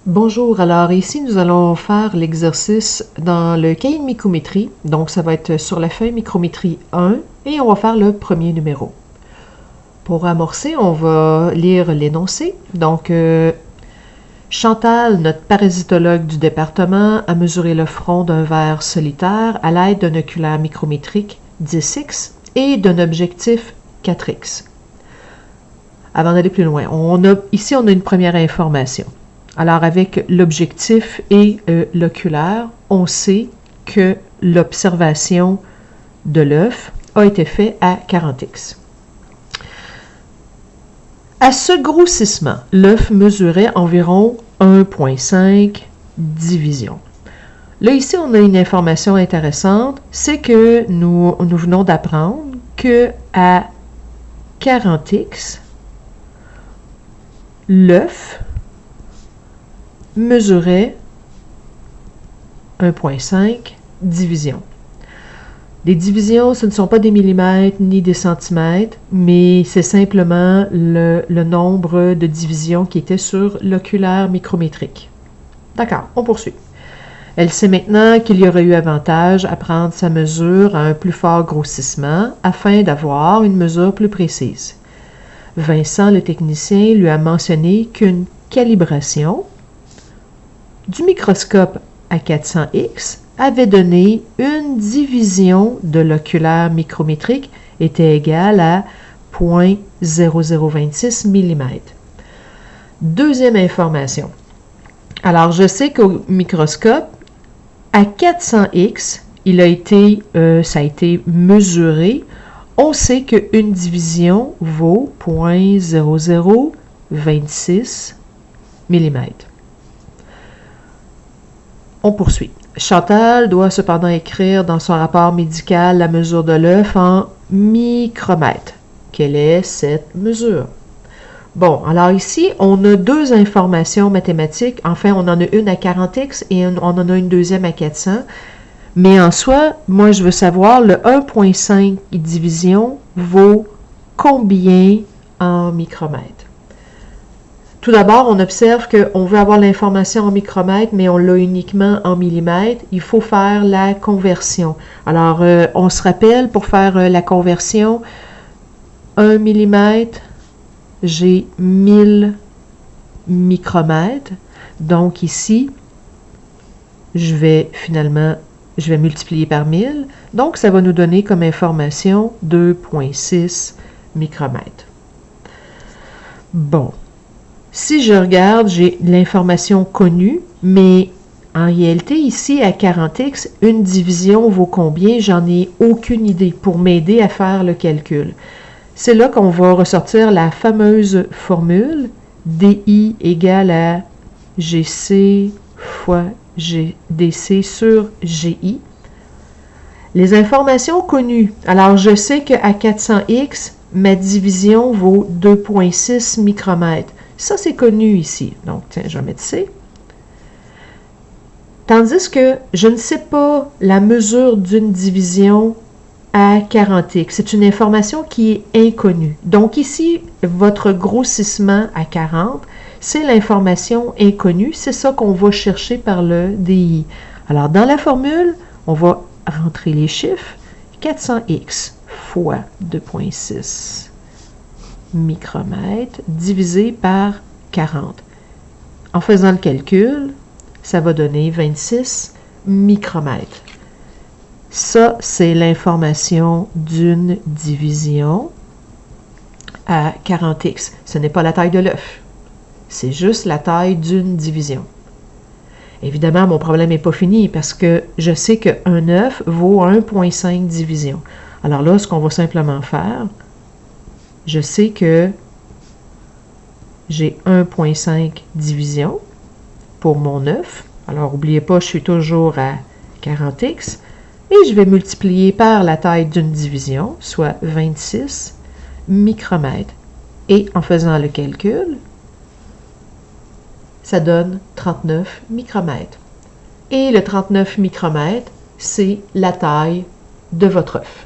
Bonjour, alors ici nous allons faire l'exercice dans le cahier de micrométrie, donc ça va être sur la feuille micrométrie 1 et on va faire le premier numéro. Pour amorcer, on va lire l'énoncé. Donc, Chantal, notre parasitologue du département, a mesuré le front d'un ver solitaire à l'aide d'un oculaire micrométrique 10X et d'un objectif 4X. Avant d'aller plus loin, ici on a une première information. Alors, avec l'objectif et l'oculaire, on sait que l'observation de l'œuf a été faite à 40x. À ce grossissement, l'œuf mesurait environ 1,5 divisions. Là, ici, on a une information intéressante, c'est que nous venons d'apprendre qu'à 40x, l'œuf mesurait 1,5 divisions. Les divisions, ce ne sont pas des millimètres ni des centimètres, mais c'est simplement le nombre de divisions qui était sur l'oculaire micrométrique. D'accord, on poursuit. Elle sait maintenant qu'il y aurait eu avantage à prendre sa mesure à un plus fort grossissement afin d'avoir une mesure plus précise. Vincent, le technicien, lui a mentionné qu'une calibration du microscope à 400x avait donné une division de l'oculaire micrométrique était égale à 0,0026 mm. Deuxième information. Alors, je sais qu'au microscope, à 400x, ça a été mesuré. On sait qu'une division vaut 0,0026 mm. On poursuit. Chantal doit cependant écrire dans son rapport médical la mesure de l'œuf en micromètres. Quelle est cette mesure? Bon, alors ici, on a deux informations mathématiques. Enfin, on en a une à 40x et on en a une deuxième à 400. Mais en soi, moi, je veux savoir le 1,5 division vaut combien en micromètres? Tout d'abord, on observe qu'on veut avoir l'information en micromètres, mais on l'a uniquement en millimètres. Il faut faire la conversion. Alors, on se rappelle, pour faire la conversion, 1 mm, j'ai 1000 micromètres. Donc ici, je vais multiplier par 1000. Donc, ça va nous donner comme information 2,6 micromètres. Bon. Si je regarde, j'ai l'information connue, mais en réalité, ici, à 40x, une division vaut combien? J'en ai aucune idée pour m'aider à faire le calcul. C'est là qu'on va ressortir la fameuse formule DI égale à GC fois DC sur GI. Les informations connues. Alors, je sais qu'à 400x, ma division vaut 2,6 micromètres. Ça, c'est connu ici. Donc, tiens, je vais mettre C. Tandis que je ne sais pas la mesure d'une division à 40x. C'est une information qui est inconnue. Donc, ici, votre grossissement à 40, c'est l'information inconnue. C'est ça qu'on va chercher par le DI. Alors, dans la formule, on va rentrer les chiffres. 400x fois 2,6 micromètres divisé par 40. En faisant le calcul, ça va donner 26 micromètres. Ça, c'est l'information d'une division à 40x. Ce n'est pas la taille de l'œuf. C'est juste la taille d'une division. Évidemment, mon problème n'est pas fini parce que je sais qu'un œuf vaut 1,5 division. Alors là, ce qu'on va simplement faire, je sais que j'ai 1,5 division pour mon œuf. Alors, n'oubliez pas, je suis toujours à 40x. Et je vais multiplier par la taille d'une division, soit 26 micromètres. Et en faisant le calcul, ça donne 39 micromètres. Et le 39 micromètres, c'est la taille de votre œuf.